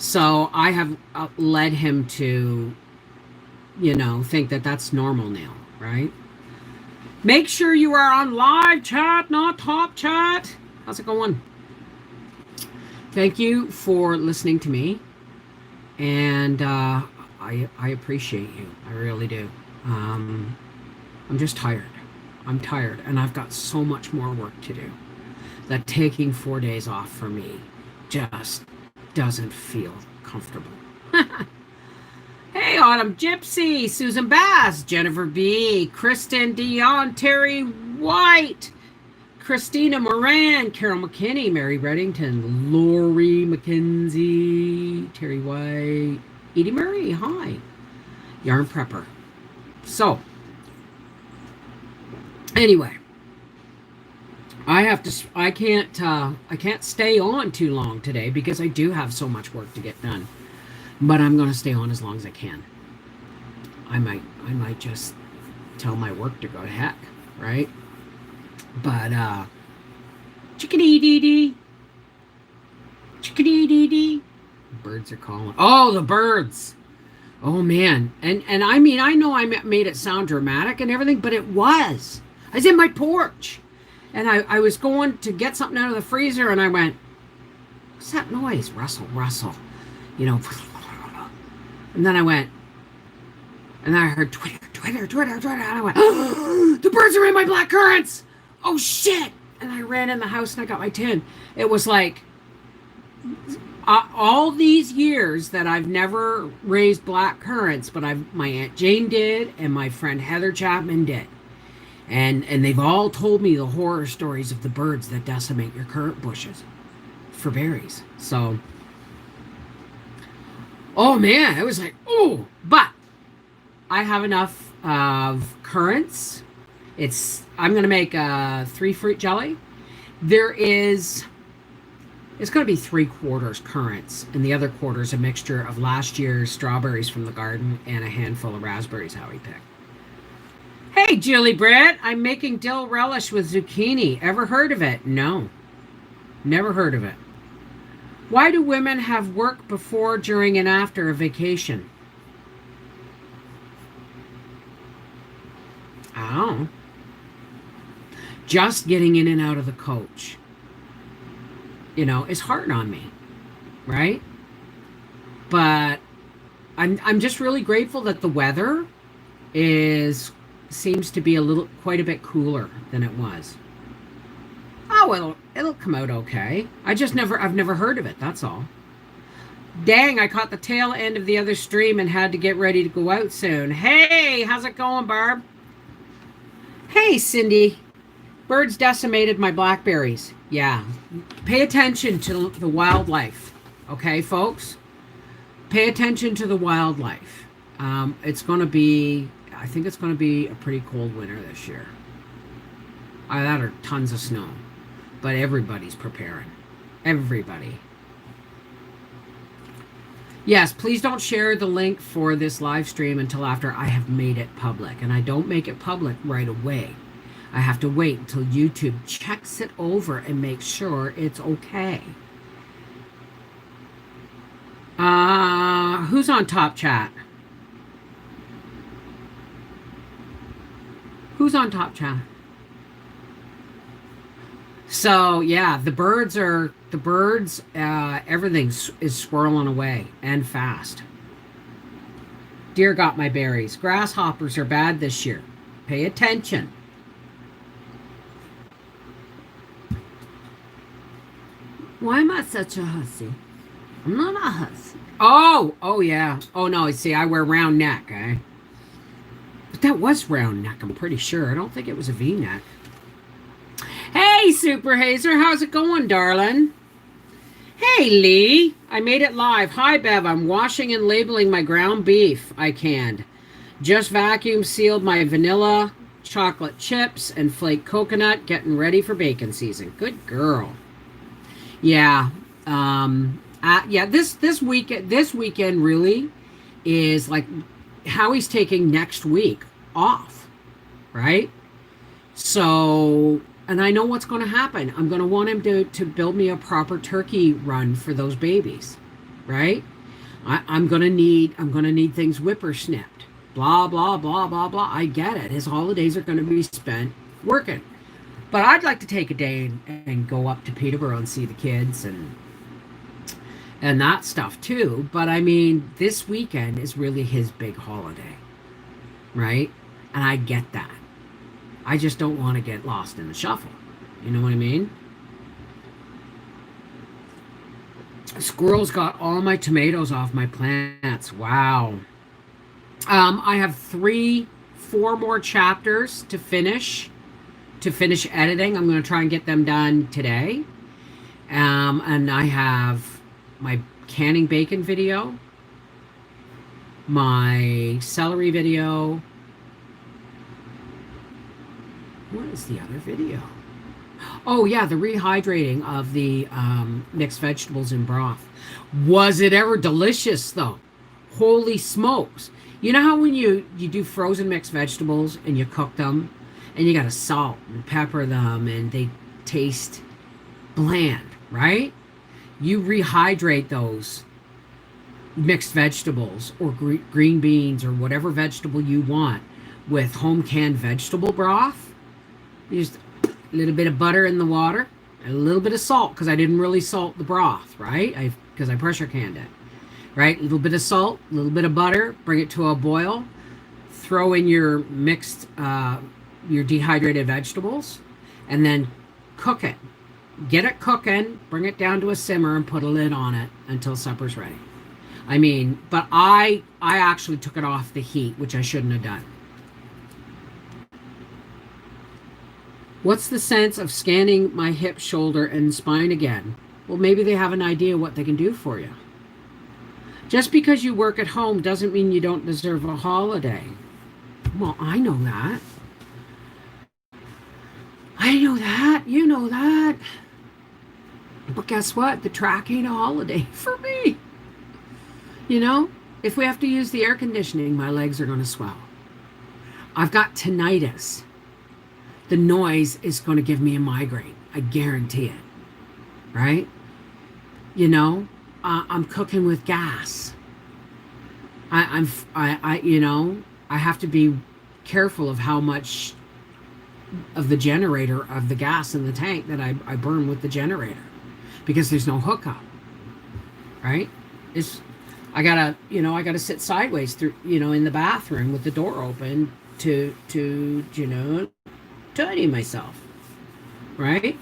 So I have led him to, think that that's normal now, right? Make sure you are on live chat, not top chat. How's it going? Thank you for listening to me, and I appreciate you. I really do. I'm just tired. I'm tired, and I've got so much more work to do that taking 4 days off for me just doesn't feel comfortable. Hey, Autumn Gypsy, Susan Bass, Jennifer B., Kristen Dion, Terry White, Christina Moran, Carol McKinney, Mary Reddington, Lori McKenzie, Terry White, Edie Murray, hi, Yarn Prepper. So, anyway, I can't stay on too long today because I do have so much work to get done. But I'm going to stay on as long as I can. I might just tell my work to go to heck, right? But chickadee dee dee, chickadee dee dee. Birds are calling. Oh, the birds. Oh man, and I mean, I know I made it sound dramatic and everything, but it was. I was in my porch, and I was going to get something out of the freezer, and I went, "What's that noise? Rustle, rustle," you know. And then I went, and then I heard Twitter, and I went, oh, the birds are in my black currants. Oh shit! And I ran in the house and I got my tin. It was like all these years that I've never raised black currants, but my Aunt Jane did, and my friend Heather Chapman did, and they've all told me the horror stories of the birds that decimate your currant bushes for berries. So. Oh man, it was like, oh, but I have enough of currants. I'm going to make a 3-fruit jelly. It's going to be 3/4 currants, and the other quarter is a mixture of last year's strawberries from the garden and a handful of raspberries Howie picked. Hey, Julie Britt, I'm making dill relish with zucchini. Ever heard of it? No, never heard of it. Why do women have work before, during, and after a vacation? Oh. Just getting in and out of the coach, is hard on me, right? But I'm just really grateful that the weather seems to be quite a bit cooler than it was. Oh, it'll come out okay. I've never heard of it, that's all. Dang, I caught the tail end of the other stream and had to get ready to go out soon. Hey, how's it going, Barb? Hey, Cindy. Birds decimated my blackberries. Yeah. Pay attention to the wildlife. Okay, folks? Pay attention to the wildlife. I think it's going to be a pretty cold winter this year. That or tons of snow. But everybody's preparing. Everybody. Yes, please don't share the link for this live stream until after I have made it public. And I don't make it public right away. I have to wait until YouTube checks it over and makes sure it's okay. Who's on top chat? Who's on top chat? So yeah, the birds, everything is swirling away and fast. Deer got my berries. Grasshoppers are bad this year. Pay attention. Why am I such a hussy? I'm not a hussy. Oh yeah. Oh no, see, I wear round neck, eh? But that was round neck, I'm pretty sure. I don't think it was a V-neck. Hey, Super Hazer, how's it going, darling? Hey, Lee, I made it live. Hi, Bev, I'm washing and labeling my ground beef I canned. Just vacuum sealed my vanilla, chocolate chips, and flake coconut, getting ready for bacon season. Good girl. Yeah, this weekend really is like Howie's taking next week off, right? So, and I know what's going to happen. I'm going to want him to build me a proper turkey run for those babies, right? I'm gonna need things whippersnipped. Blah blah blah blah blah. I get it. His holidays are gonna be spent working. But I'd like to take a day and go up to Peterborough and see the kids and that stuff too. But I mean, this weekend is really his big holiday, right? And I get that. I just don't want to get lost in the shuffle. You know what I mean? Squirrels got all my tomatoes off my plants. Wow. I have 4 more chapters to finish editing. I'm going to try and get them done today. And I have my canning bacon video, my celery video. What is the other video? Oh yeah, the rehydrating of the mixed vegetables in broth. Was it ever delicious though? Holy smokes. You know how when you do frozen mixed vegetables and you cook them and you gotta salt and pepper them and they taste bland, right? You rehydrate those mixed vegetables or green beans or whatever vegetable you want with home canned vegetable broth. Just a little bit of butter in the water, and a little bit of salt because I didn't really salt the broth, right? Because I pressure canned it, right? A little bit of salt, a little bit of butter, bring it to a boil, throw in your mixed, your dehydrated vegetables, and then cook it. Get it cooking, bring it down to a simmer, and put a lid on it until supper's ready. I mean, but I actually took it off the heat, which I shouldn't have done. What's the sense of scanning my hip, shoulder, and spine again? Well, maybe they have an idea what they can do for you. Just because you work at home doesn't mean you don't deserve a holiday. Well, I know that. I know that. You know that. But guess what? The track ain't a holiday for me. You know, if we have to use the air conditioning, my legs are going to swell. I've got tinnitus. The noise is going to give me a migraine. I guarantee it. Right? You know, I'm cooking with gas. You know, I have to be careful of how much of the generator of the gas in the tank that I burn with the generator because there's no hookup. Right? I gotta sit sideways through, in the bathroom with the door open to tidy myself, right?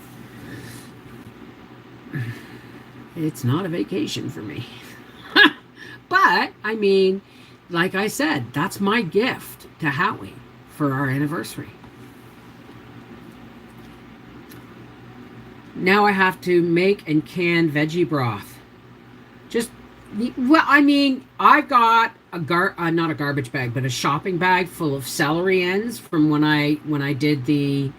It's not a vacation for me. But, I mean, like I said, that's my gift to Howie for our anniversary. Now I have to make and can veggie broth. I've got not a garbage bag, but a shopping bag full of celery ends from when I did the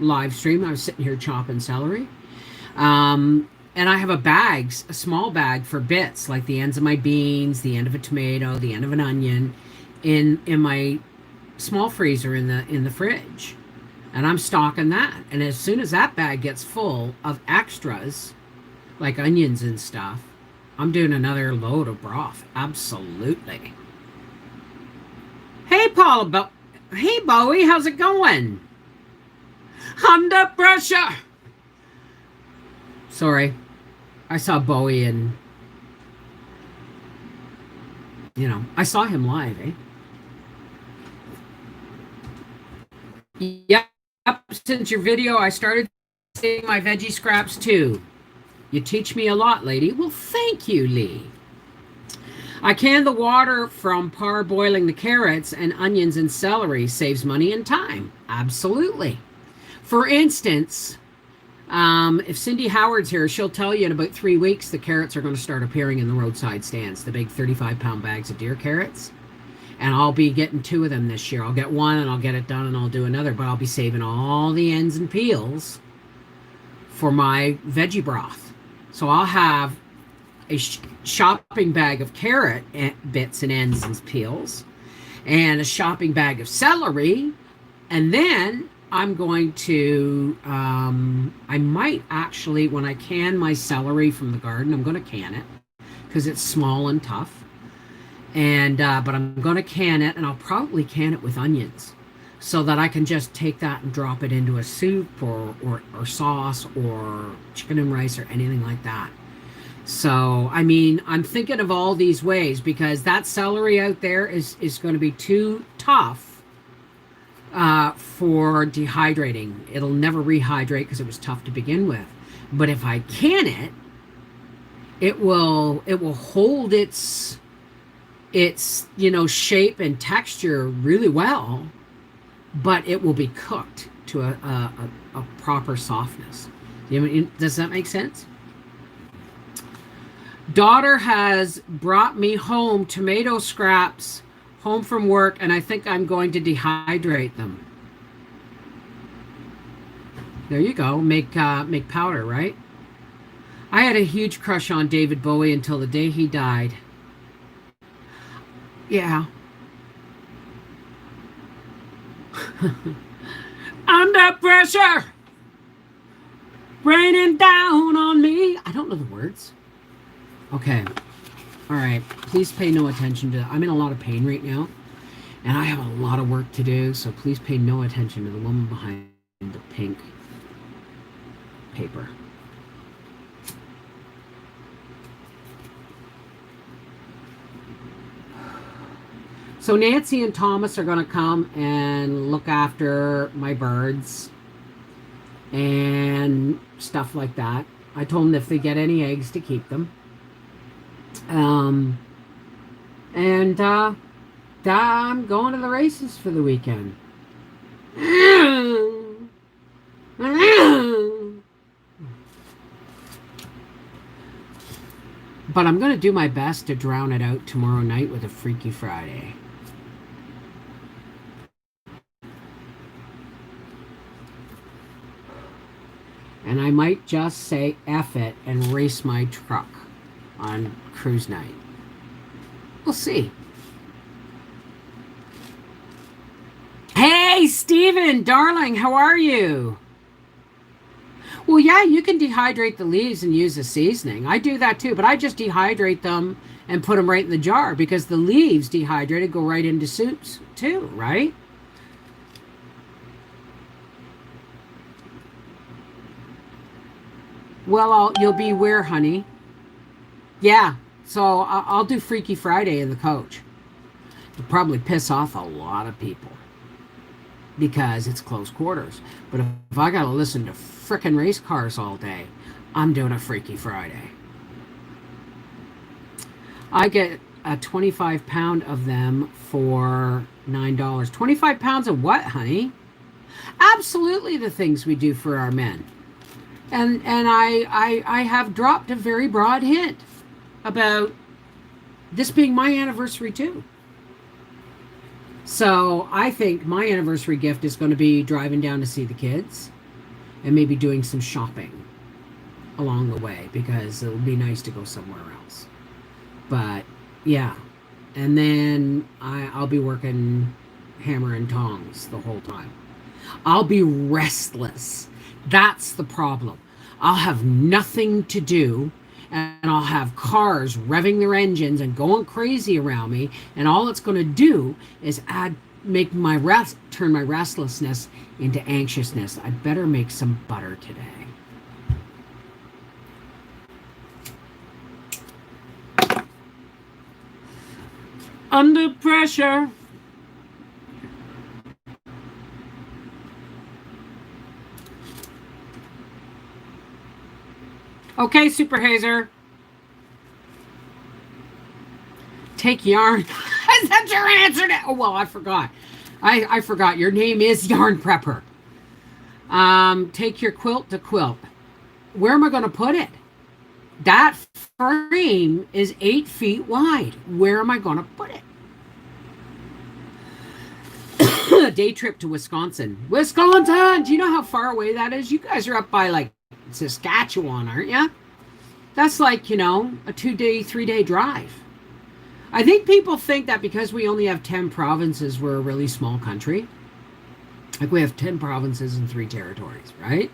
live stream. I was sitting here chopping celery, and I have a small bag for bits like the ends of my beans, the end of a tomato, the end of an onion, in my small freezer in the fridge, and I'm stocking that. And as soon as that bag gets full of extras, like onions and stuff, I'm doing another load of broth. Absolutely. Hey, Paula. Hey, Bowie. How's it going? Under pressure. Sorry. I saw Bowie and, I saw him live, eh? Yep. Since your video, I started seeing my veggie scraps too. You teach me a lot, lady. Well, thank you, Lee. I can the water from parboiling the carrots and onions and celery. Saves money and time. Absolutely. For instance, if Cindy Howard's here, she'll tell you in about 3 weeks the carrots are going to start appearing in the roadside stands, the big 35-pound bags of deer carrots. And I'll be getting 2 of them this year. I'll get 1 and I'll get it done and I'll do another, but I'll be saving all the ends and peels for my veggie broth. So I'll have a shopping bag of carrot bits and ends and peels and a shopping bag of celery. And then I'm going to, I might actually, when I can my celery from the garden, I'm going to can it because it's small and tough. And but I'm going to can it, and I'll probably can it with onions, so that I can just take that and drop it into a soup or sauce or chicken and rice or anything like that. So, I mean, I'm thinking of all these ways, because that celery out there is going to be too tough for dehydrating. It'll never rehydrate because it was tough to begin with. But if I can it, it will hold its shape and texture really well, but it will be cooked to a proper softness. Does that make sense? Daughter has brought me home tomato scraps home from work, and I think I'm going to dehydrate them. There you go. Make powder, right? I had a huge crush on David Bowie until the day he died. Yeah. Under pressure, raining down on me. I don't know the words. Okay. All right. Please pay no attention to... I'm in a lot of pain right now, and I have a lot of work to do, so please pay no attention to the woman behind the pink paper. So Nancy and Thomas are going to come and look after my birds and stuff like that. I told them if they get any eggs to keep them. I'm going to the races for the weekend. But I'm going to do my best to drown it out tomorrow night with a Freaky Friday. And I might just say F it and race my truck on cruise night. We'll see. Hey, Steven, darling, how are you? Well, yeah, you can dehydrate the leaves and use a seasoning. I do that too, but I just dehydrate them and put them right in the jar, because the leaves dehydrated go right into soups too, right? Well, you'll be where, honey? Yeah, so I'll do Freaky Friday in the coach. It'll probably piss off a lot of people because it's close quarters. But if I gotta listen to frickin' race cars all day, I'm doing a Freaky Friday. I get a 25-pound of them for $9. 25 pounds of what, honey? Absolutely the things we do for our men. And I have dropped a very broad hint about this being my anniversary too. So I think my anniversary gift is going to be driving down to see the kids and maybe doing some shopping along the way, because it would be nice to go somewhere else. But yeah, and then I'll be working hammer and tongs the whole time. I'll be restless. That's the problem. I'll have nothing to do, and I'll have cars revving their engines and going crazy around me, and all it's going to do is turn my restlessness into anxiousness. I better make some butter today. Under pressure. Okay, Super Hazer. Take yarn. Is that your answer to... Oh, well, I forgot. I forgot. Your name is Yarn Prepper. Take your quilt to quilt. Where am I going to put it? That frame is 8 feet wide. Where am I going to put it? A day trip to Wisconsin. Wisconsin! Do you know how far away that is? You guys are up by, like, Saskatchewan, aren't you? That's like, a 2-day, 3-day drive. I think people think that because we only have 10 provinces, we're a really small country. Like, we have 10 provinces and 3 territories, right?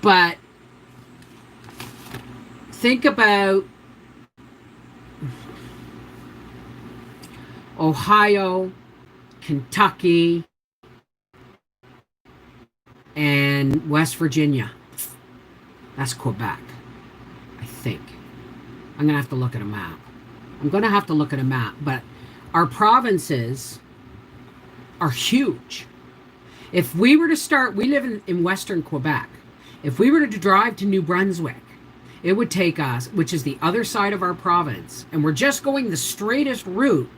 But think about Ohio, Kentucky, and West Virginia. That's Quebec, I think. I'm going to have to look at a map. But our provinces are huge. If we were to start, we live in Western Quebec. If we were to drive to New Brunswick, it would take us, which is the other side of our province, and we're just going the straightest route,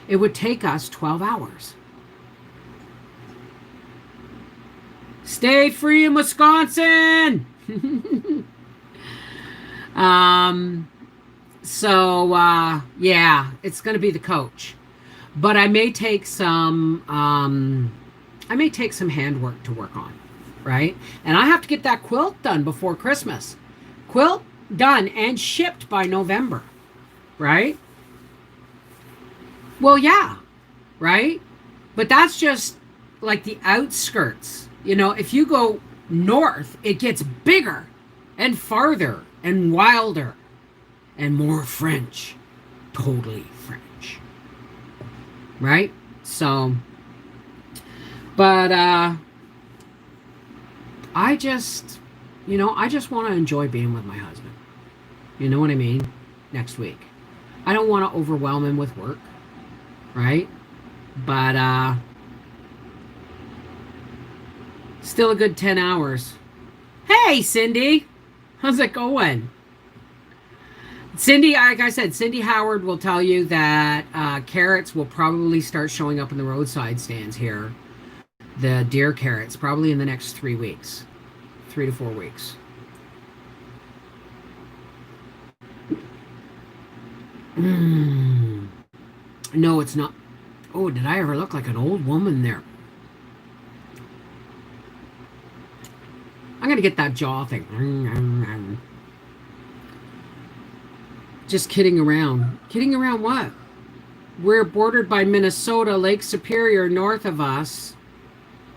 it would take us 12 hours. Stay free in Wisconsin! Yeah, it's going to be the coach. But I may take some handwork to work on, right? And I have to get that quilt done before Christmas. Quilt done and shipped by November, right? Well, yeah, right? But that's just like the outskirts. You know, if you go north, it gets bigger and farther and wilder and more French. Totally French. Right? So, but I just want to enjoy being with my husband. You know what I mean? Next week. I don't want to overwhelm him with work. Right? But still a good 10 hours. Hey, Cindy! How's it going? Cindy, like I said, Cindy Howard will tell you that carrots will probably start showing up in the roadside stands here. The deer carrots, probably in the next 3 weeks. 3 to 4 weeks. No, it's not. Oh, did I ever look like an old woman there? I'm going to get that jaw thing. Just kidding around. Kidding around what? We're bordered by Minnesota, Lake Superior, north of us.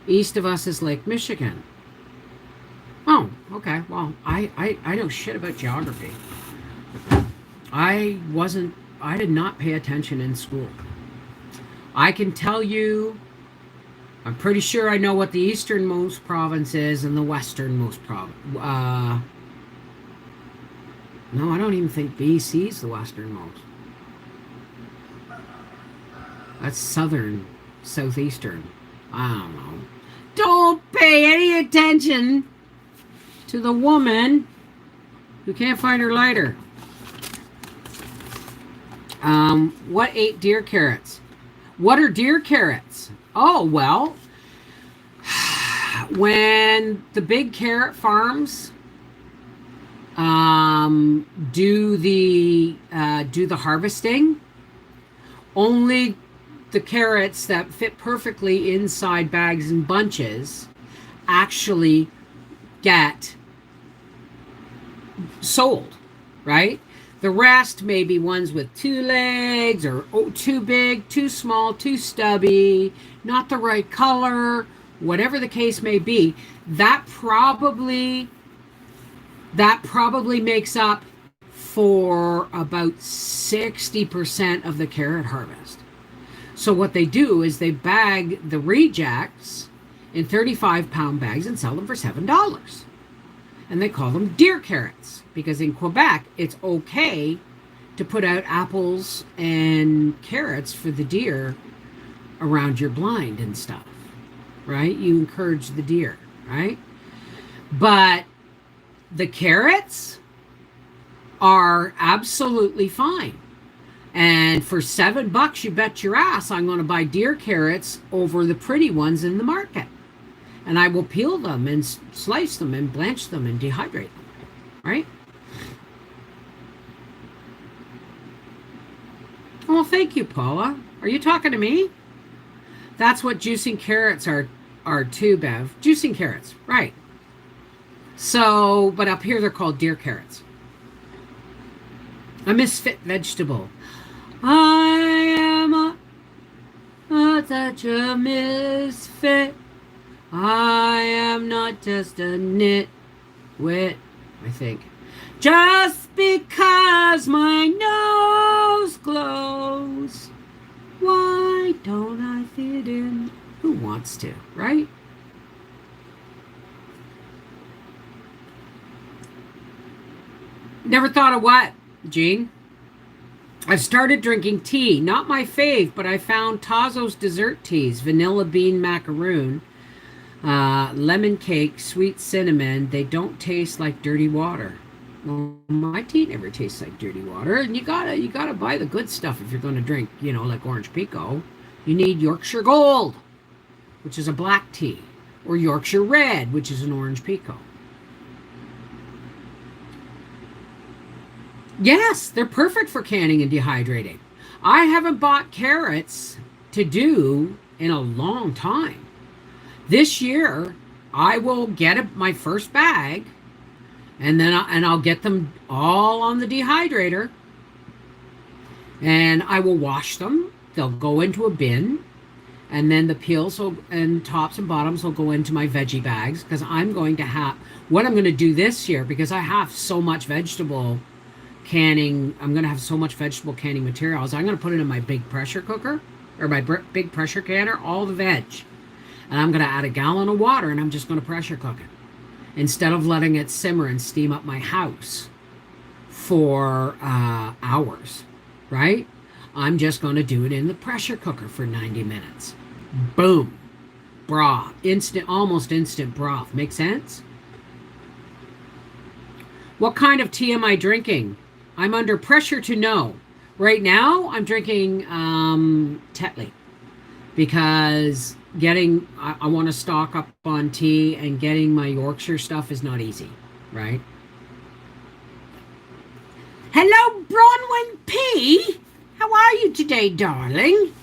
East of us is Lake Michigan. Oh, okay. Well, I know shit about geography. I did not pay attention in school. I can tell you, I'm pretty sure I know what the easternmost province is and the westernmost province. No, I don't even think BC is the westernmost. That's southern, southeastern. I don't know. Don't pay any attention to the woman who can't find her lighter. What ate deer carrots? What are deer carrots? Oh, well, when the big carrot farms do the harvesting, only the carrots that fit perfectly inside bags and bunches actually get sold, right? The rest may be ones with 2 legs or too big, too small, too stubby, not the right color, whatever the case may be. That probably makes up for about 60% of the carrot harvest. So what they do is they bag the rejects in 35-pound bags and sell them for $7. And they call them deer carrots because in Quebec, it's okay to put out apples and carrots for the deer around your blind and stuff, right? You encourage the deer, right? But the carrots are absolutely fine. And for $7, you bet your ass I'm going to buy deer carrots over the pretty ones in the market. And I will peel them and slice them and blanch them and dehydrate them, right? Well, thank you, Paula. Are you talking to me? That's what juicing carrots are too, Bev. Juicing carrots, right. So, but up here they're called deer carrots. A misfit vegetable. I am such a misfit. I am not just a nitwit, I think. Just because my nose glows. fit in. Who wants to, right? Never thought of what, Jean? I've started drinking tea. Not my fave, but I found Tazo's dessert teas, vanilla bean macaroon, lemon cake, sweet cinnamon. They don't taste like dirty water. Well, my tea never tastes like dirty water, and you gotta buy the good stuff if you're gonna drink, like orange pekoe. You need Yorkshire Gold, which is a black tea, or Yorkshire Red, which is an orange pekoe. Yes, they're perfect for canning and dehydrating. I haven't bought carrots to do in a long time. This year, I will get my first bag, and then I'll get them all on the dehydrator, and I will wash them. They'll go into a bin, and then the peels and tops and bottoms will go into my veggie bags, because I'm going to do this year, because I have so much vegetable canning. I'm going to have so much vegetable canning materials. I'm going to put it in my big pressure cooker, or my big pressure canner, all the veg. And I'm going to add a gallon of water, and I'm just going to pressure cook it. Instead of letting it simmer and steam up my house for hours, right? I'm just going to do it in the pressure cooker for 90 minutes. Boom. Broth. Almost instant broth. Make sense? What kind of tea am I drinking? I'm under pressure to know. Right now, I'm drinking Tetley, because I want to stock up on tea, and getting my Yorkshire stuff is not easy, right? Hello, Bronwyn P. How are you today, darling?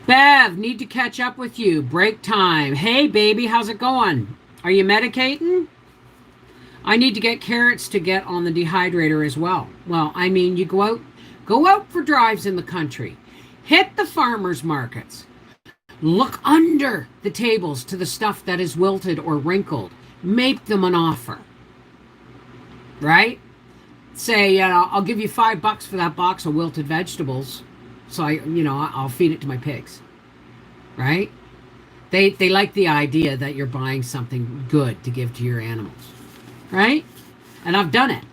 Bev, need to catch up with you. Break time. Hey, baby, how's it going? Are you medicating? I need to get carrots to get on the dehydrator as well. Well, I mean, you go out for drives in the country. Hit the farmers markets. Look under the tables to the stuff that is wilted or wrinkled. Make them an offer. Right? Say, I'll give you $5 for that box of wilted vegetables. So I'll feed it to my pigs. Right? They like the idea that you're buying something good to give to your animals. Right? And I've done it.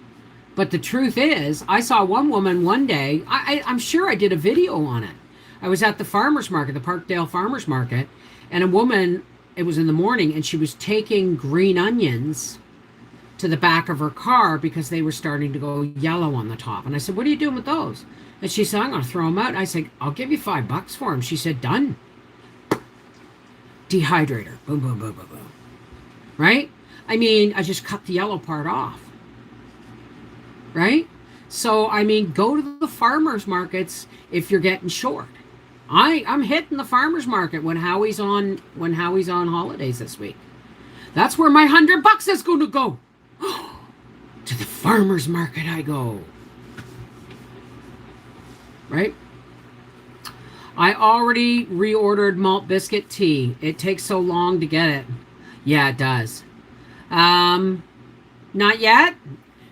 But the truth is, I saw one woman one day, I'm sure I did a video on it. I was at the farmer's market, the Parkdale farmer's market, and a woman, it was in the morning, and she was taking green onions to the back of her car because they were starting to go yellow on the top. And I said, what are you doing with those? And she said, I'm going to throw them out. And I said, I'll give you $5 for them. She said, done. Dehydrator. Boom, boom, boom, boom, boom. Right? I mean, I just cut the yellow part off. Right? So, I mean, go to the farmers markets if you're getting short. I'm hitting the farmers market when Howie's on holidays this week. That's where my $100 is going to go. To the farmers market I go. Right? I already reordered malt biscuit tea. It takes so long to get it. Yeah, it does. Not yet?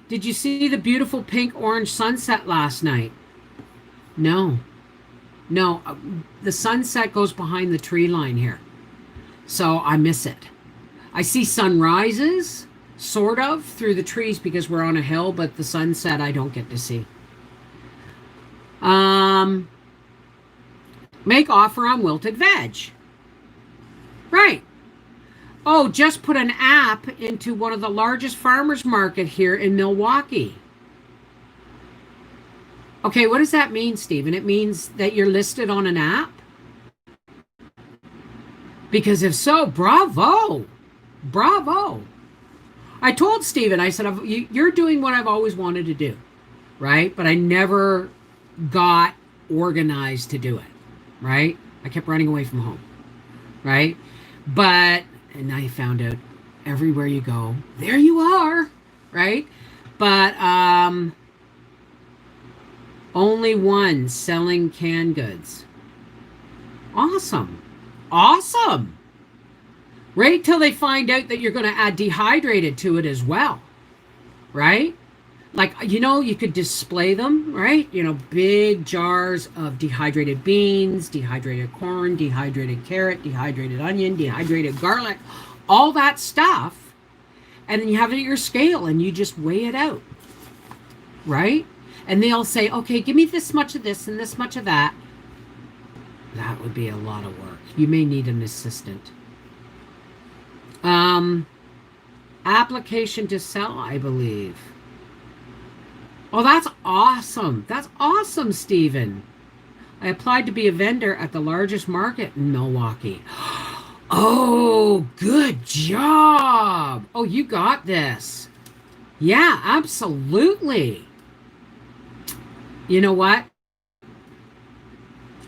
Did you see the beautiful pink-orange sunset last night? No. No, the sunset goes behind the tree line here. So I miss it. I see sunrises, sort of, through the trees because we're on a hill, but the sunset I don't get to see. Make offer on wilted veg. Right. Oh, just put an app into one of the largest farmers market here in Milwaukee. Okay, what does that mean, Stephen? It means that you're listed on an app? Because if so, bravo. Bravo. I told Stephen, I said, you're doing what I've always wanted to do, right? But I never got organized to do it, right? I kept running away from home, right? And I found out everywhere you go, there you are, right? But only one selling canned goods. Awesome. Awesome. Right till they find out that you're going to add dehydrated to it as well, right? Like, you could display them, right? Big jars of dehydrated beans, dehydrated corn, dehydrated carrot, dehydrated onion, dehydrated garlic, all that stuff. And then you have it at your scale and you just weigh it out, right? And they'll say, okay, give me this much of this and this much of that. That would be a lot of work. You may need an assistant. Application to sell, I believe. Oh, that's awesome. That's awesome, Stephen. I applied to be a vendor at the largest market in Milwaukee. Oh, good job. Oh, you got this. Yeah, absolutely. You know what?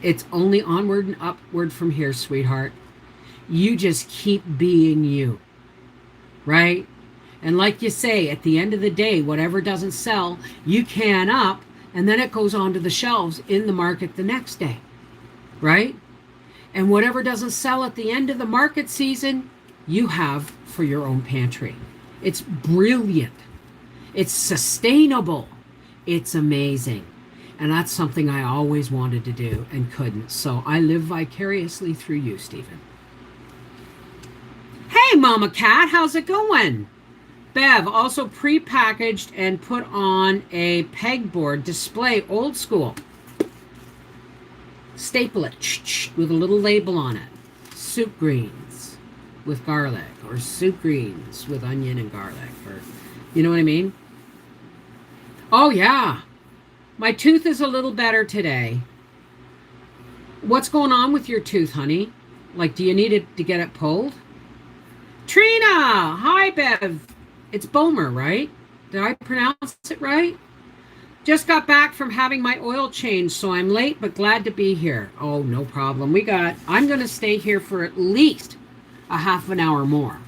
It's only onward and upward from here, sweetheart. You just keep being you, right? And like you say, at the end of the day, whatever doesn't sell, you can up, and then it goes onto the shelves in the market the next day, right? And whatever doesn't sell at the end of the market season, you have for your own pantry. It's brilliant. It's sustainable. It's amazing. And that's something I always wanted to do and couldn't. So I live vicariously through you, Stephen. Hey, Mama Cat, how's it going? Bev, also pre-packaged and put on a pegboard display, old school. Staple it with a little label on it. Soup greens with garlic, or soup greens with onion and garlic, or you know what I mean? Oh yeah. My tooth is a little better today. What's going on with your tooth, honey? Like, do you need it to get it pulled? Trina! Hi, Bev. It's Bomer, right? Did I pronounce it right? Just got back from having my oil changed, so I'm late, but glad to be here. Oh, no problem. I'm going to stay here for at least a half an hour more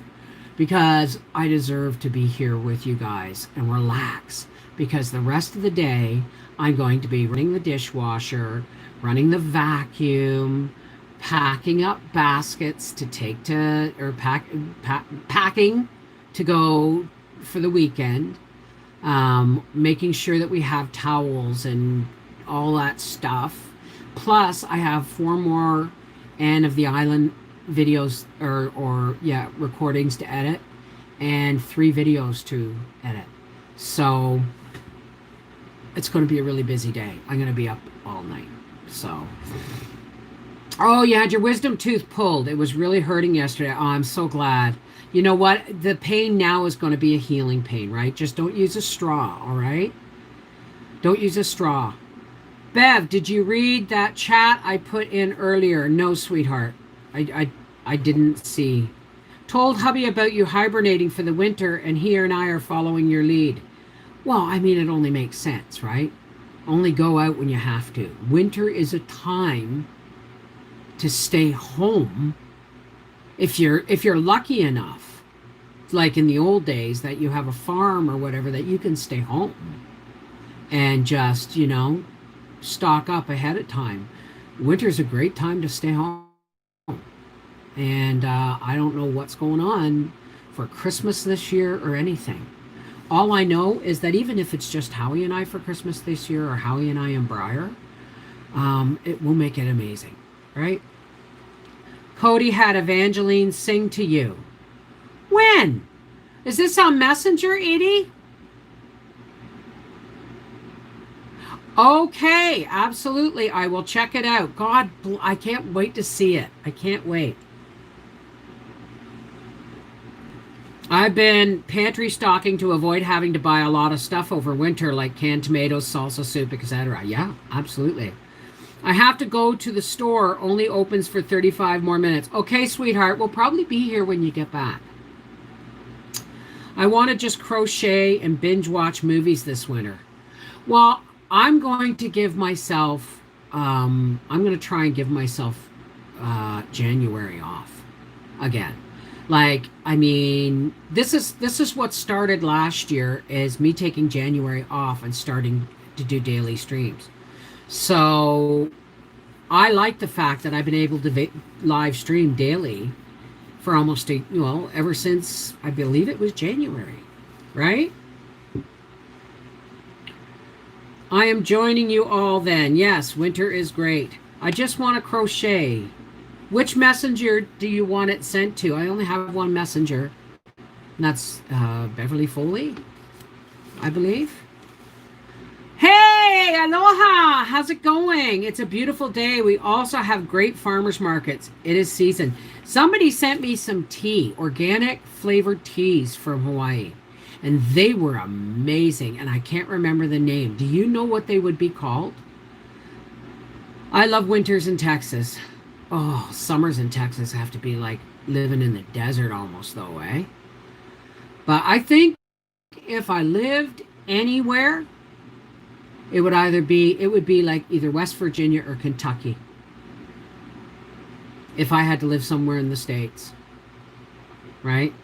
because I deserve to be here with you guys and relax, because the rest of the day I'm going to be running the dishwasher, running the vacuum, packing up baskets to take to, or packing to go for the weekend, making sure that we have towels and all that stuff. Plus, I have 4 more Anne of the Island videos or recordings to edit, and 3 videos to edit. So it's going to be a really busy day. I'm going to be up all night. So, oh, you had your wisdom tooth pulled. It was really hurting yesterday. Oh, I'm so glad. You know what? The pain now is going to be a healing pain, right? Just don't use a straw, all right? Don't use a straw. Bev, did you read that chat I put in earlier? No, sweetheart. I didn't see. Told hubby about you hibernating for the winter, and he and I are following your lead. Well, I mean, it only makes sense, right? Only go out when you have to. Winter is a time to stay home. If you're lucky enough, like in the old days, that you have a farm or whatever, that you can stay home and just, stock up ahead of time. Winter's a great time to stay home. And I don't know what's going on for Christmas this year or anything. All I know is that even if it's just Howie and I for Christmas this year, or Howie and I and Briar, it will make it amazing, right? Cody had Evangeline sing to you. When? Is this on Messenger, Edie? Okay, absolutely. I will check it out. God, I can't wait to see it. I can't wait. I've been pantry stocking to avoid having to buy a lot of stuff over winter, like canned tomatoes, salsa soup, etc. Yeah, absolutely. I have to go to the store. Only opens for 35 more minutes. Okay, sweetheart. We'll probably be here when you get back. I want to just crochet and binge watch movies this winter. Well, I'm going to give myself, I'm going to try and give myself January off again. Like, I mean, this is what started last year, is me taking January off and starting to do daily streams. So I like the fact that I've been able to live stream daily for almost ever since, I believe it was January, right? I am joining you all then. Yes, winter is great. I just want to crochet. Which messenger do you want it sent to? I only have one messenger. And that's Beverly Foley, I believe. Hey, aloha! How's it going? It's a beautiful day. We also have great farmers markets. It is season. Somebody sent me some tea, organic flavored teas from Hawaii. And they were amazing. And I can't remember the name. Do you know what they would be called? I love winters in Texas. Oh, summers in Texas have to be like living in the desert almost though, eh? But I think if I lived anywhere, it would be like either West Virginia or Kentucky. If I had to live somewhere in the States. Right?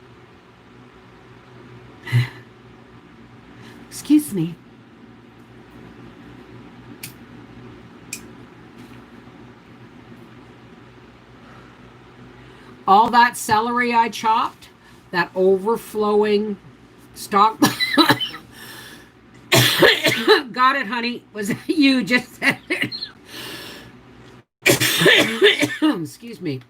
Excuse me. All that celery I chopped, that overflowing stalk. Got it, honey. Was that you just said it? Excuse me.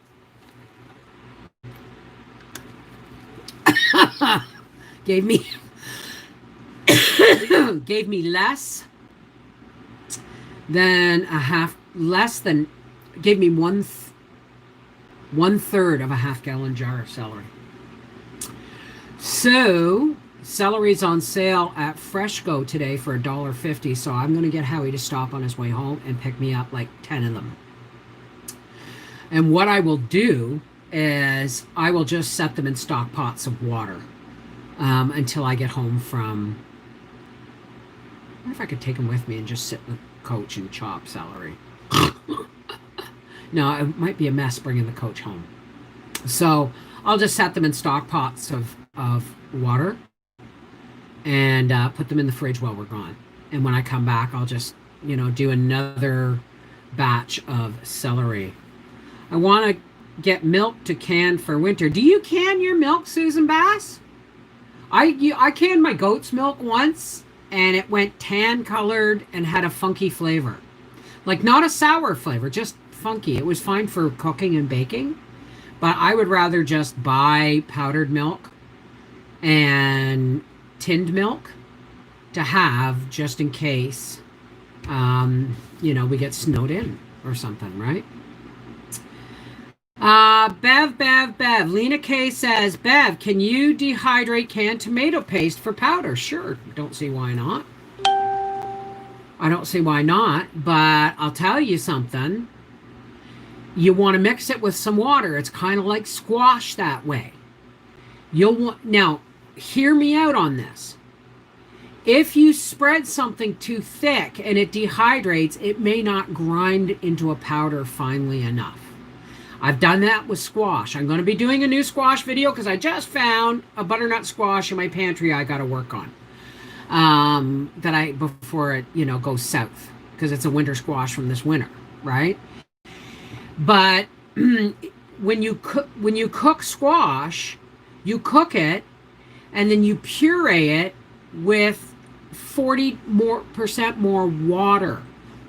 Gave me less than a half, gave me one third of a half-gallon jar of celery. So celery's on sale at Freshco today for $1.50, so I'm going to get Howie to stop on his way home and pick me up like 10 of them. And what I will do is I will just set them in stock pots of water until I get home from... I wonder if I could take them with me and just sit in the coach and chop celery. No, it might be a mess bringing the coach home. So I'll just set them in stock pots of water and put them in the fridge while we're gone. And when I come back, I'll just, do another batch of celery. I want to get milk to can for winter. Do you can your milk, Susan Bass? I canned my goat's milk once, and it went tan colored and had a funky flavor. Like not a sour flavor, just funky. It was fine for cooking and baking, but I would rather just buy powdered milk and tinned milk to have just in case, we get snowed in or something, right? Bev. Lena K says, Bev, can you dehydrate canned tomato paste for powder? Sure. Don't see why not. I don't see why not, but I'll tell you something. You want to mix it with some water. It's kind of like squash that way. Now, hear me out on this. If you spread something too thick and it dehydrates, it may not grind into a powder finely enough. I've done that with squash. I'm going to be doing a new squash video because I just found a butternut squash in my pantry I got to work on. Before it, goes south, because it's a winter squash from this winter, right? But when you cook squash, you cook it and then you puree it with 40% more water.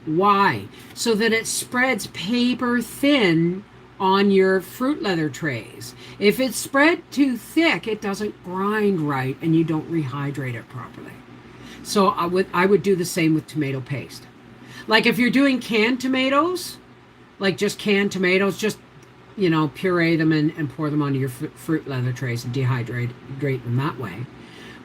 Why? So that it spreads paper thin on your fruit leather trays. If it's spread too thick, it doesn't grind right and you don't rehydrate it properly. So I would do the same with tomato paste. Like if you're doing canned tomatoes, like just canned tomatoes, just puree them and pour them onto your fruit leather trays and dehydrate them that way.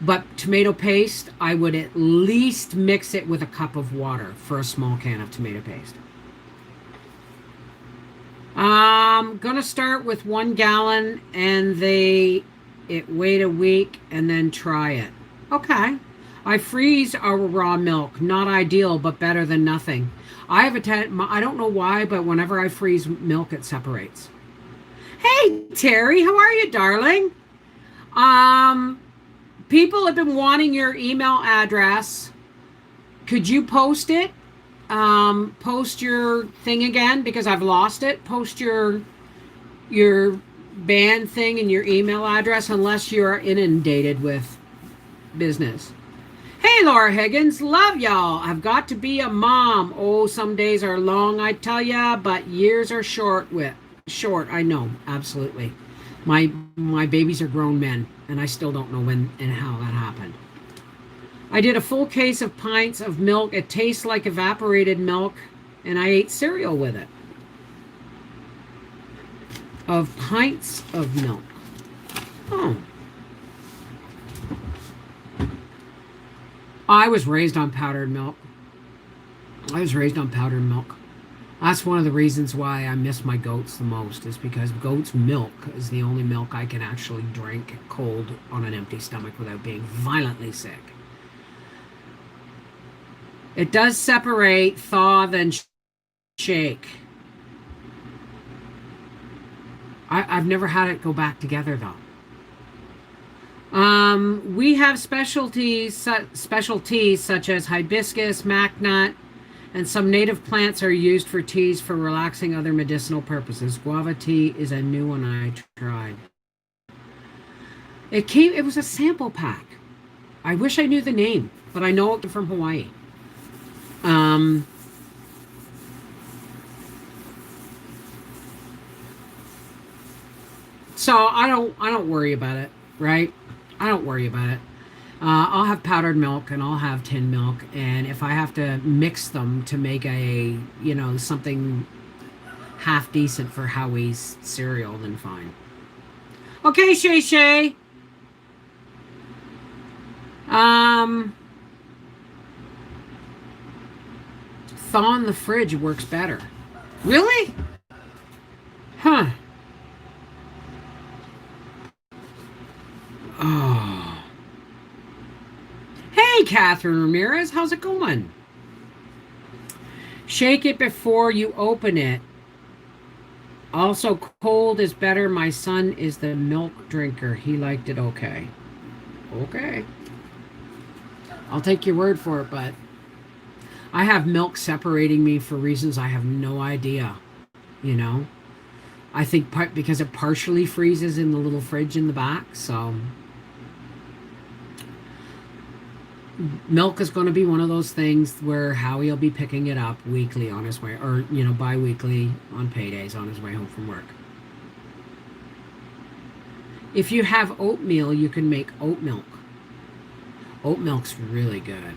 But tomato paste, I would at least mix it with a cup of water for a small can of tomato paste. I'm gonna start with 1 gallon and wait a week and then try it. Okay. I freeze our raw milk. Not ideal, but better than nothing. I don't know why, but whenever I freeze milk, it separates. Hey, Terry, how are you, darling? People have been wanting your email address. Could you post it? Post your thing again because I've lost it. Post your band thing and your email address unless you're inundated with business. Hey, Laura Higgins, love y'all. I've got to be a mom. Oh, some days are long, I tell ya, but years are short. I know, absolutely. My babies are grown men, and I still don't know when and how that happened. I did a full case of pints of milk. It tastes like evaporated milk, and I ate cereal with it. Of pints of milk. Oh. I was raised on powdered milk. That's one of the reasons why I miss my goats the most, is because goat's milk is the only milk I can actually drink cold on an empty stomach without being violently sick. It does separate, thaw, then shake. I've never had it go back together though. We have specialties such as hibiscus, macnut, and some native plants are used for teas for relaxing other medicinal purposes. Guava tea is a new one I tried. It was a sample pack. I wish I knew the name, but I know it from Hawaii. So I don't worry about it, right? I don't worry about it. I'll have powdered milk and I'll have tin milk, and if I have to mix them to make something half decent for Howie's cereal, then fine. Okay, Shay Shay. Thaw in the fridge works better. Really? Huh. Oh. Hey, Catherine Ramirez, how's it going? Shake it before you open it. Also, cold is better. My son is the milk drinker. He liked it okay. Okay. I'll take your word for it, but I have milk separating me for reasons I have no idea. I think because it partially freezes in the little fridge in the back, so milk is going to be one of those things where Howie will be picking it up weekly on his way, or bi-weekly on paydays on his way home from work. If you have oatmeal, you can make oat milk. Oat milk's really good.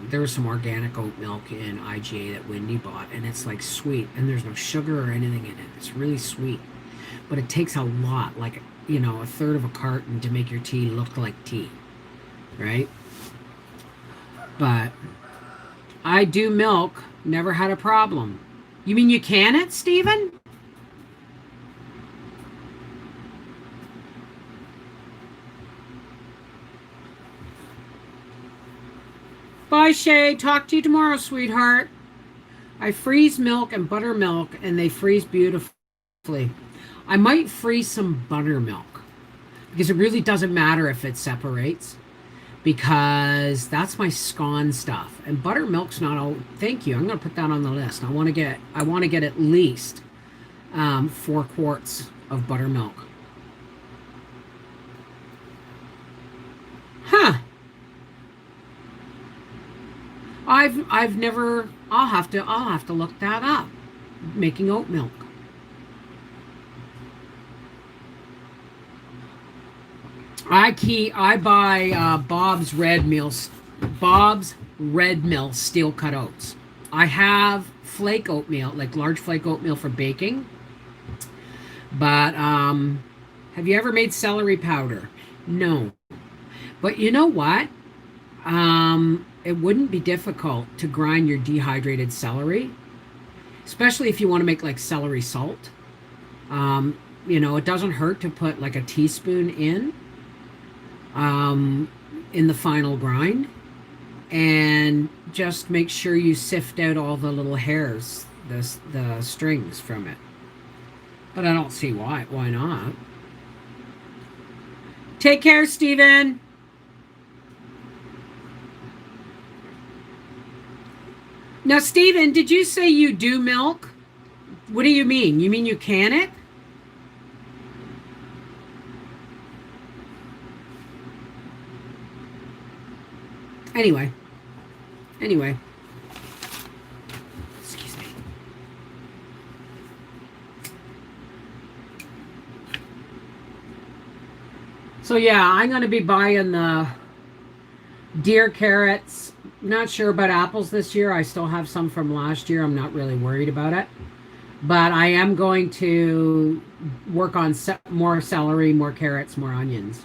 There was some organic oat milk in IGA that Wendy bought, and it's like sweet, and there's no sugar or anything in it. It's really sweet, but it takes a lot, like a third of a carton to make your tea look like tea, right? But I do milk, never had a problem. You mean you can it, Stephen? Bye, Shay. Talk to you tomorrow, sweetheart. I freeze milk and buttermilk, and they freeze beautifully. I might freeze some buttermilk because it really doesn't matter if it separates, because that's my scone stuff. And buttermilk's not all. Thank you. I'm going to put that on the list. I want to get at least 4 quarts of buttermilk. Huh. I've never. I'll have to look that up. Making oat milk. I buy Bob's Red Mill steel cut oats. I have flake oatmeal, like large flake oatmeal for baking. But have you ever made celery powder? No. But you know what? It wouldn't be difficult to grind your dehydrated celery, especially if you want to make like celery salt. It doesn't hurt to put like a teaspoon in the final grind, and just make sure you sift out all the little hairs, the strings from it. But I don't see why not. Take care, Stephen. Now, Stephen, did you say you do milk? What do you mean? You mean you can it? Anyway, anyway, excuse me. So yeah, I'm going to be buying the deer carrots. Not sure about apples this year. I still have some from last year. I'm not really worried about it. But I am going to work on more celery, more carrots, more onions.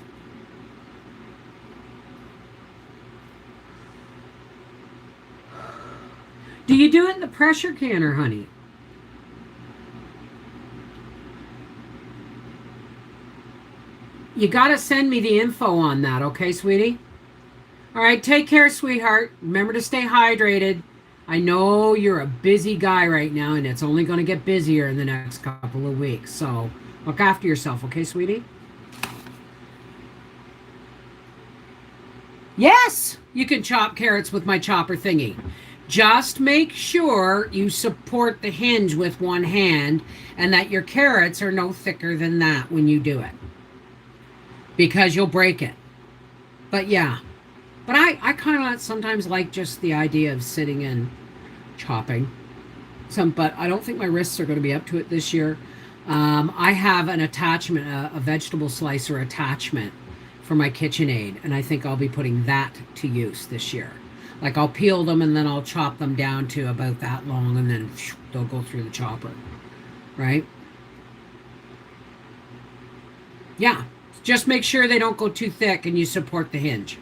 Do you do it in the pressure canner, honey? You got to send me the info on that, okay, sweetie? All right, take care, sweetheart. Remember to stay hydrated. I know you're a busy guy right now, and it's only going to get busier in the next couple of weeks. So look after yourself, okay, sweetie? Yes, you can chop carrots with my chopper thingy. Just make sure you support the hinge with one hand and that your carrots are no thicker than that when you do it, because you'll break it. But yeah, but I kind of sometimes like just the idea of sitting and chopping. But I don't think my wrists are going to be up to it this year. I have an attachment, a vegetable slicer attachment for my KitchenAid, and I think I'll be putting that to use this year. Like I'll peel them and then I'll chop them down to about that long, and then they'll go through the chopper, right? Yeah, just make sure they don't go too thick and you support the hinge.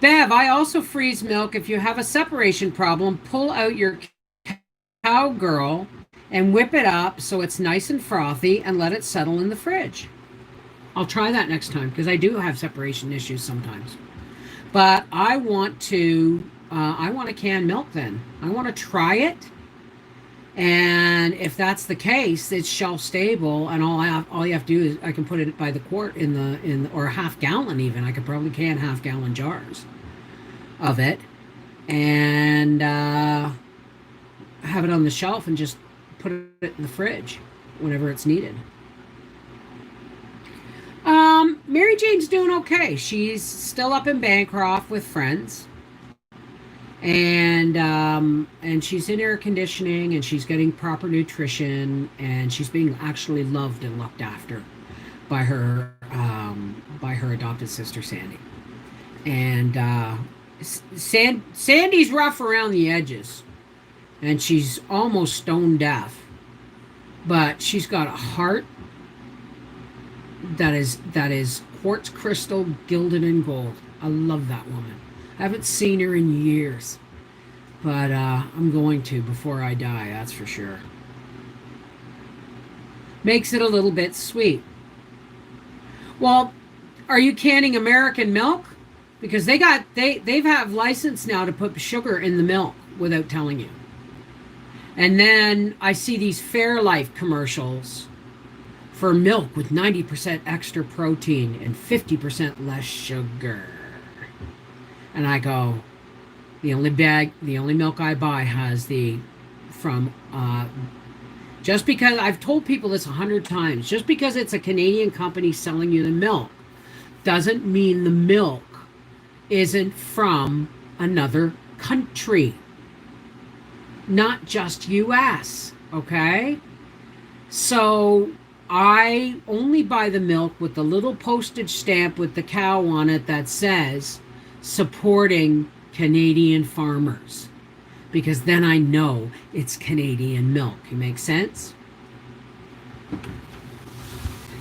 Bev, I also freeze milk. If you have a separation problem, pull out your cowgirl and whip it up so it's nice and frothy and let it settle in the fridge. I'll try that next time because I do have separation issues sometimes. But I want to can milk then. I want to try it. And if that's the case, it's shelf stable, and all you have to do is I can put it by the quart or a half gallon even. I could probably can half-gallon jars of it, and have it on the shelf and just put it in the fridge whenever it's needed. Mary Jane's doing okay. She's still up in Bancroft with friends, and she's in air conditioning, and she's getting proper nutrition, and she's being actually loved and looked after by her adopted sister Sandy. And Sandy's rough around the edges, and she's almost stone deaf, but she's got a heart that is quartz crystal gilded in gold. I love that woman. I haven't seen her in years, but I'm going to before I die, that's for sure. Makes it a little bit sweet. Well, are you canning American milk? Because they have license now to put sugar in the milk without telling you. And then I see these Fairlife commercials for milk with 90% extra protein and 50% less sugar. And I go, the only milk I buy has just because I've told people this 100 times, just because it's a Canadian company selling you the milk doesn't mean the milk isn't from another country, not just US, okay? So I only buy the milk with the little postage stamp with the cow on it that says supporting Canadian farmers, because then I know it's Canadian milk. You make sense?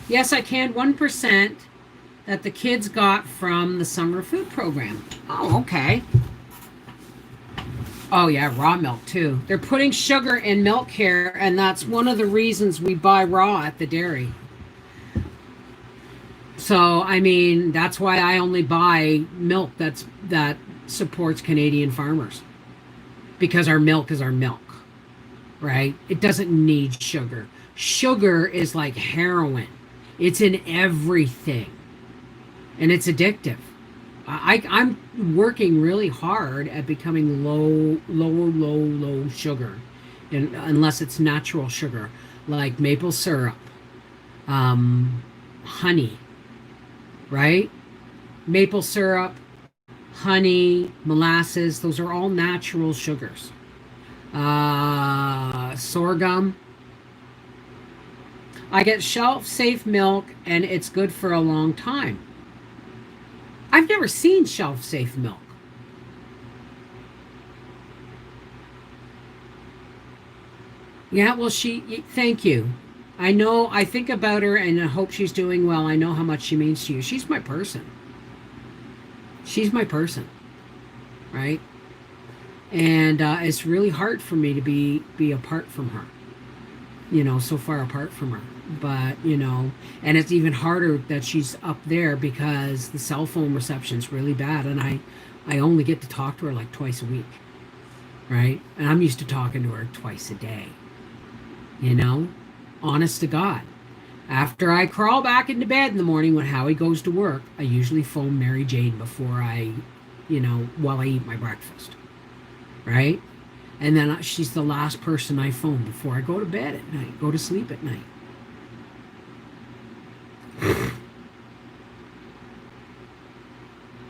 Yes, I canned 1% that the kids got from the summer food program. Oh, okay. Oh yeah, raw milk too. They're putting sugar in milk here, and that's one of the reasons we buy raw at the dairy. So, I mean, that's why I only buy milk that supports Canadian farmers. Because our milk is our milk, right? It doesn't need sugar. Sugar is like heroin. It's in everything. And it's addictive. I'm working really hard at becoming low sugar, unless it's natural sugar, like maple syrup, honey, right? Maple syrup, honey, molasses, those are all natural sugars. Sorghum. I get shelf-safe milk, and it's good for a long time. I've never seen shelf-safe milk. Yeah, well, thank you. I know, I think about her and I hope she's doing well. I know how much she means to you. She's my person. She's my person, right? And it's really hard for me to be apart from her, so far apart from her. But, and it's even harder that she's up there because the cell phone reception's really bad, and I only get to talk to her like twice a week, right? And I'm used to talking to her twice a day, honest to God. After I crawl back into bed in the morning when Howie goes to work, I usually phone Mary Jane before while I eat my breakfast, right? And then she's the last person I phone before I go to bed at night, go to sleep at night.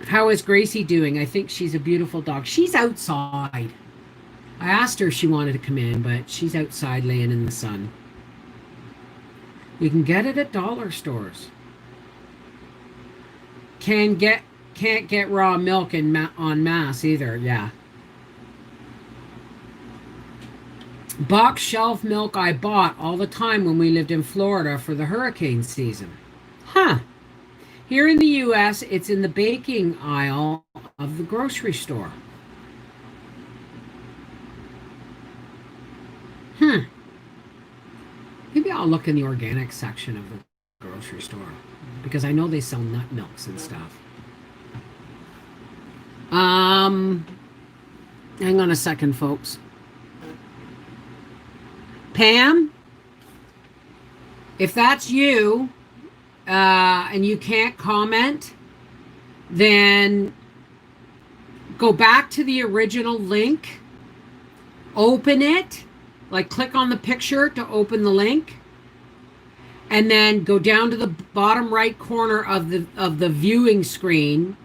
How is Gracie doing? I think she's a beautiful dog. She's outside. I asked her if she wanted to come in, but she's outside laying in the sun. You can get it at dollar stores. Can't get raw milk en masse either. Yeah. Box shelf milk I bought all the time when we lived in Florida for the hurricane season. Huh. Here in the U.S., it's in the baking aisle of the grocery store. Maybe I'll look in the organic section of the grocery store because I know they sell nut milks and stuff. Hang on a second, folks. Pam, if that's you and you can't comment, then go back to the original link, open it, like click on the picture to open the link, and then go down to the bottom right corner of the viewing screen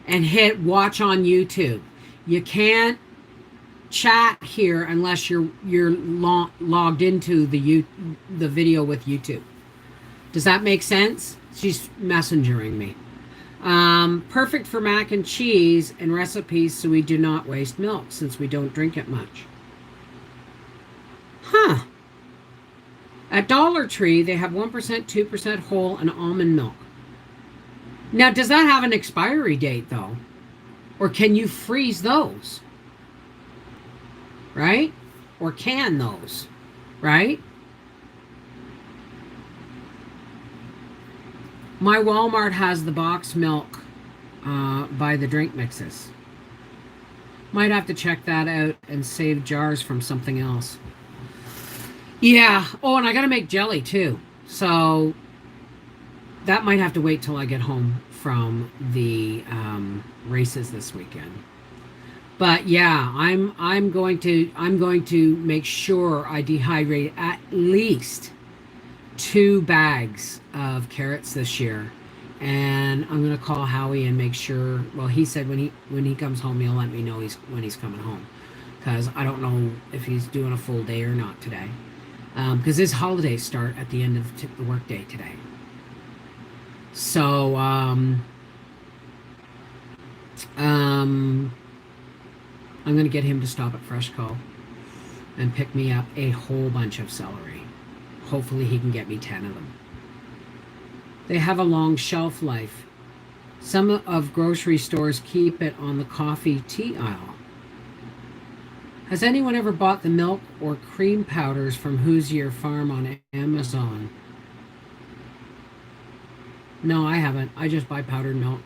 and hit watch on YouTube. You can't chat here unless you're logged into the video with YouTube. Does that make sense? She's messengering me. Perfect for mac and cheese and recipes so we do not waste milk since we don't drink it much. Huh. At Dollar Tree, they have 1%, 2% whole, and almond milk. Now, does that have an expiry date, though? Or can you freeze those? Right? Or can those? Right? My Walmart has the box milk by the drink mixes. Might have to check that out and save jars from something else. Yeah. Oh, and I got to make jelly too. So that might have to wait till I get home from the races this weekend. But yeah, I'm going to make sure I dehydrate at least 2 bags of carrots this year. And I'm going to call Howie and make sure, well, he said when he comes home, he'll let me know when he's coming home. Because I don't know if he's doing a full day or not today. Because his holidays start at the end of the workday today. So, I'm going to get him to stop at Freshco and pick me up a whole bunch of celery. Hopefully he can get me 10 of them. They have a long shelf life. Some of grocery stores keep it on the coffee tea aisle. Has anyone ever bought the milk or cream powders from Hoosier Farm on Amazon? No, I haven't. I just buy powdered milk.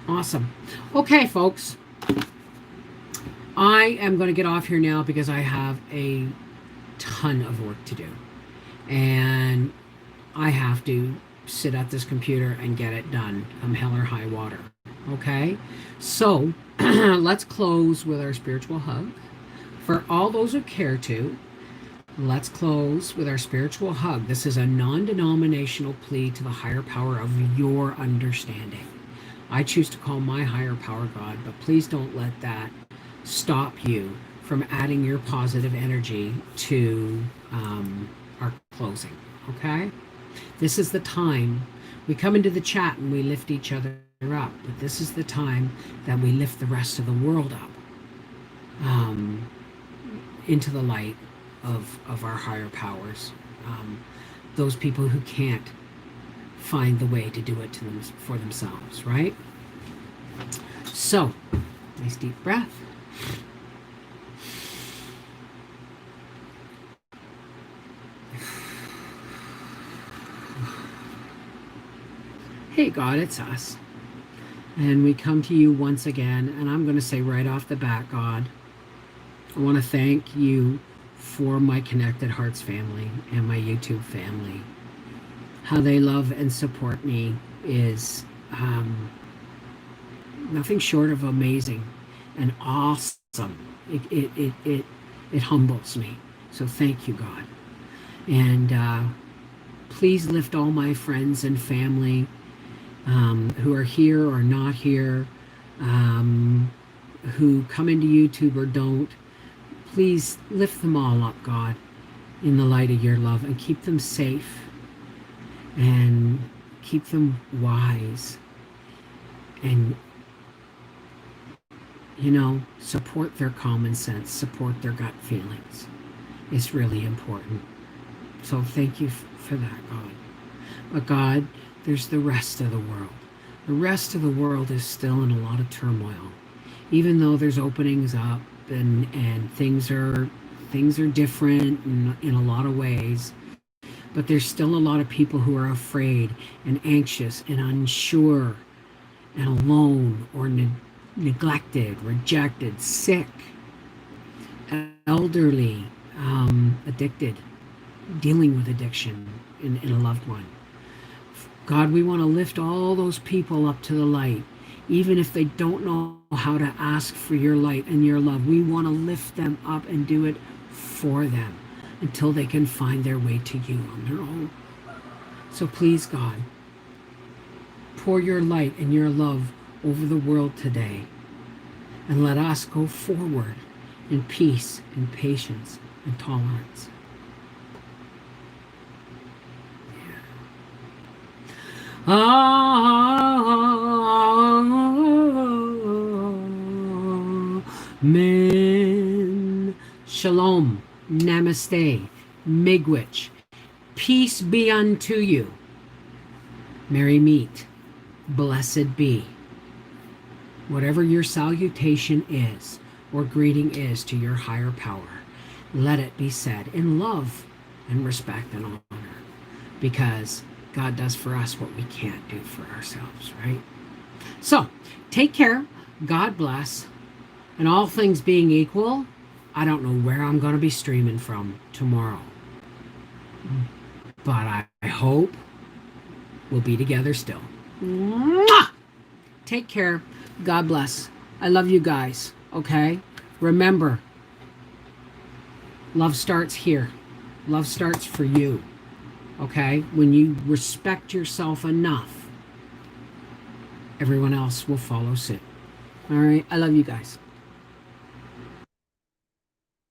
Awesome. Okay, folks. I am going to get off here now because I have a ton of work to do. And I have to sit at this computer and get it done, come hell or high water. Okay? So, let's close with our spiritual hug. For all those who care to, let's close with our spiritual hug. This is a non-denominational plea to the higher power of your understanding. I choose to call my higher power God, but please don't let that stop you from adding your positive energy to our closing. Okay? This is the time we come into the chat and we lift each other up, but this is the time that we lift the rest of the world up into the light of our higher powers. Those people who can't find the way to do it to them for themselves, right? So, nice deep breath. Hey God, it's us. And we come to you once again, and I'm going to say right off the bat, God, I want to thank you for my Connected Hearts family and my YouTube family. How they love and support me is nothing short of amazing and awesome. It humbles me. So thank you, God. And please lift all my friends and family who are here or not here, who come into YouTube or don't. Please lift them all up, God, in the light of your love, and keep them safe and keep them wise, and support their common sense, support their gut feelings. It's really important. So thank you for that, God. But God, there's the rest of the world. The rest of the world is still in a lot of turmoil, even though there's openings up and things are different in a lot of ways. But there's still a lot of people who are afraid and anxious and unsure and alone or neglected, rejected, sick, elderly, addicted, dealing with addiction in a loved one. God, we want to lift all those people up to the light, even if they don't know how to ask for your light and your love. We want to lift them up and do it for them until they can find their way to you on their own. So please, God, pour your light and your love over the world today, and let us go forward in peace and patience and tolerance. Amen. Shalom. Namaste. Miigwech. Peace be unto you. Merry meet. Blessed be. Whatever your salutation is or greeting is to your higher power, let it be said in love and respect and honor, because God does for us what we can't do for ourselves, right? So, take care. God bless. And all things being equal, I don't know where I'm going to be streaming from tomorrow, but I hope we'll be together still. Mwah! Take care. God bless. I love you guys, okay? Remember, love starts here. Love starts for you, okay? When you respect yourself enough, everyone else will follow suit. All right? I love you guys.